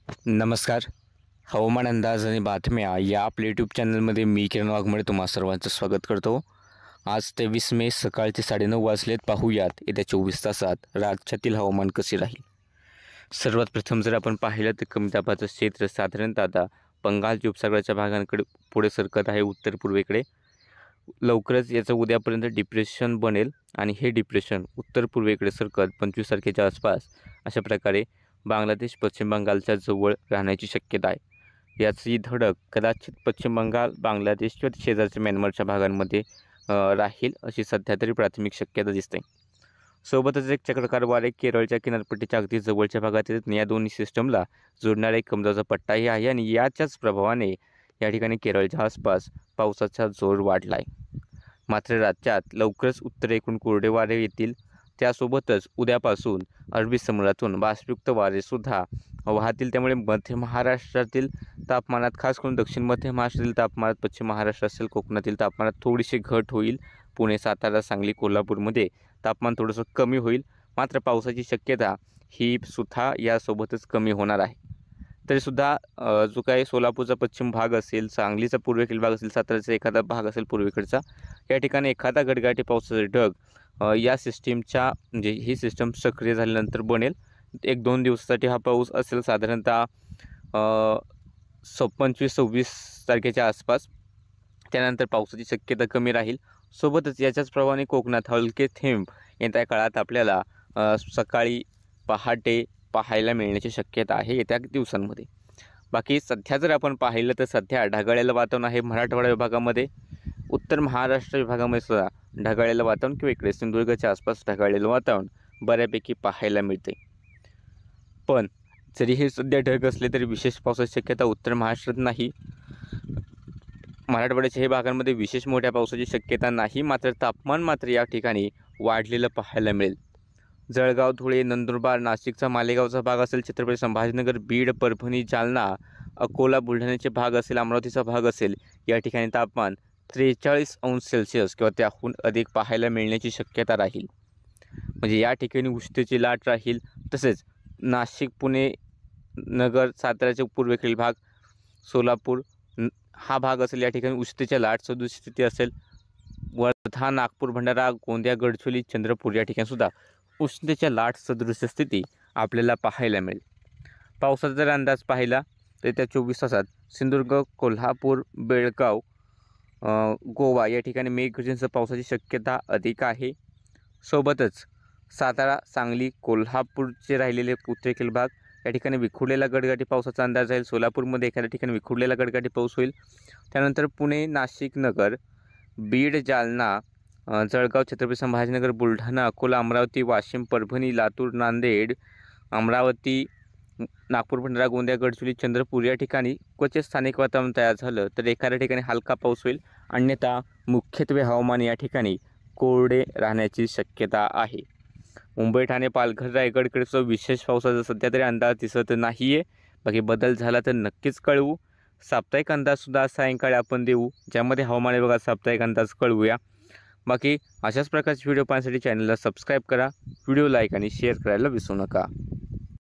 नमस्कार. हवामान अंदाज आणि बातम्या या आपल्या यूट्यूब चॅनलमध्ये मी किरण वाघमोडे तुम्हा सर्वांचं स्वागत करतो. आज 23 मे सकाळचे 9:30 वाजलेत. पाहूयात येत्या 24 तासात राज्यातील हवामान कसे राहील. सर्वात प्रथम जर आपण पाहिलं तर कमी दाबाचं क्षेत्र साधारणतः आता बंगालच्या उपसागराच्या भागांकडे पुढे सरकत आहे उत्तर पूर्वेकडे. लवकरच याचं उद्यापर्यंत डिप्रेशन बनेल आणि हे डिप्रेशन उत्तर पूर्वेकडे सरकत 25 तारखेच्या आसपास अशा प्रकारे बांगलादेश पश्चिम बंगालच्या जवळ राहण्याची शक्यता आहे. याची धडक कदाचित पश्चिम बंगाल, बांगलादेश किंवा शेजारच्या म्यानमारच्या भागांमध्ये राहील अशी सध्या तरी प्राथमिक शक्यता दिसते. सोबतच एक चक्रकार वारे केरळच्या किनारपट्टीच्या अगदी जवळच्या भागात येत या दोन्ही सिस्टमला जोडणारा एक कमदाचा पट्टाही आहे आणि याच्याच प्रभावाने या ठिकाणी केरळच्या आसपास पावसाचा जोर वाढला आहे. मात्र राज्यात लवकरच उत्तरेकडून कोरडे वारे येतील. त्यासोबतच उद्यापासून अरबी समुद्रातून बाष्पयुक्त वारेसुद्धा वाहतील. त्यामुळे मध्य महाराष्ट्रातील तापमानात, खास करून दक्षिण मध्य महाराष्ट्रातील तापमानात, पश्चिम महाराष्ट्र असेल, कोकणातील तापमानात थोडीशी घट होईल. पुणे, सातारा, सांगली, कोल्हापूरमध्ये तापमान थोडंसं कमी होईल. मात्र पावसाची शक्यता ही सुद्धा यासोबतच कमी होणार आहे. तरीसुद्धा जो काही सोलापूरचा पश्चिम भाग असेल, सांगलीचा पूर्वेकडील भाग असेल, साताऱ्याचा एखादा भाग असेल पूर्वेकडचा, या ठिकाणी एखादा गडगडाटी पावसाचे ढग या सिस्टीमच्या म्हणजे ही सिस्टम सक्रिय झाल्यानंतर बनेल. 1-2 दिवसासाठी हा पाऊस असेल साधारणतः 25-26 तारखेच्या आसपास. त्यानंतर पावसाची शक्यता कमी राहील. सोबतच याच्याच प्रमाणे कोकणात हलके थेंब येत्या काळात आपल्याला सकाळी पहाटे पाहायला मिळण्याची शक्यता आहे येत्या दिवसांमध्ये. बाकी सध्या जर आपण पाहिलं तर सध्या ढगाळलेलं वातावरण आहे मराठवाडा विभागामध्ये. उत्तर महाराष्ट्र विभागामध्ये सुद्धा ढगाळलेलं वातावरण किंवा इकडे सिंधुदुर्गच्या आसपास ढगाळलेलं वातावरण बऱ्यापैकी पाहायला मिळते. पण जरी हे सध्या ढग असले तरी विशेष पावसाची शक्यता उत्तर महाराष्ट्रात नाही. मराठवाड्याच्या हे भागांमध्ये विशेष मोठ्या पावसाची शक्यता नाही. मात्र तापमान मात्र या ठिकाणी वाढलेलं पाहायला मिळेल. जळगाव, धुळे, नंदुरबार, नाशिकचा मालेगावचा भाग असेल, छत्रपती संभाजीनगर, बीड, परभणी, जालना, अकोला, बुलढाण्याचे भाग असेल, अमरावतीचा भाग असेल, या ठिकाणी तापमान 43° किंवा त्याहून अधिक पाहायला मिळण्याची शक्यता राहील. म्हणजे या ठिकाणी उष्णतेची लाट राहील. तसेच नाशिक, पुणे, नगर, साताऱ्याचे पूर्वेकडील भाग, सोलापूर हा भाग असेल, या ठिकाणी उष्णतेच्या लाट सदृश स्थिती असेल. वर्धा, नागपूर, भंडारा, गोंदिया, गडचिरोली, चंद्रपूर या ठिकाणी सुद्धा उष्णतेच्या लाट सदृश स्थिती आपल्याला पाहायला मिळेल. पावसाचा जर अंदाज पाहिला तर त्या 24 तासात सिंधुदुर्ग, कोल्हापूर, बेळगाव, गोवा या ठिकाणी मेघगर्जनेसह पावसाची शक्यता अधिक आहे. सोबतच सातारा, सांगली, कोल्हापूरचे राहिलेले उत्तरेकडील भाग या ठिकाणी विखुरलेला गडगडाटी पावसाचा अंदाज राहील. सोलापूरमध्ये एखाद्या ठिकाणी विखुरलेला गडगडाटी पाऊस होईल. त्यानंतर पुणे, नाशिक, नगर, बीड, जालना, जळगाव, छत्रपती संभाजीनगर, बुलढाणा, अकोला, अमरावती, वाशिम, परभणी, लातूर, नांदेड, अमरावती, नागपूर, भंडारा, गोंदिया, गडचिरोली, चंद्रपूर या ठिकाणी क्वचित स्थानिक वातावरण तयार झालं तर एखाद्या ठिकाणी हलका पाऊस होईल. अन्यथा मुख्यत्वे हवामान या ठिकाणी कोरडे राहण्याची शक्यता आहे. मुंबई, ठाणे, पालघर, रायगडकडे सुद्धा विशेष पावसाचा सध्या तरी अंदाज दिसत नाही आहे. बाकी बदल झाला तर नक्कीच कळवू. साप्ताहिक अंदाजसुद्धा सायंकाळी आपण देऊ, ज्यामध्ये हवामान विभागात साप्ताहिक अंदाज कळवूया. बाकी अशाच प्रकारचे व्हिडिओ पाहण्यासाठी चॅनलला सबस्क्राईब करा, व्हिडिओ लाईक आणि शेअर करायला विसरू नका.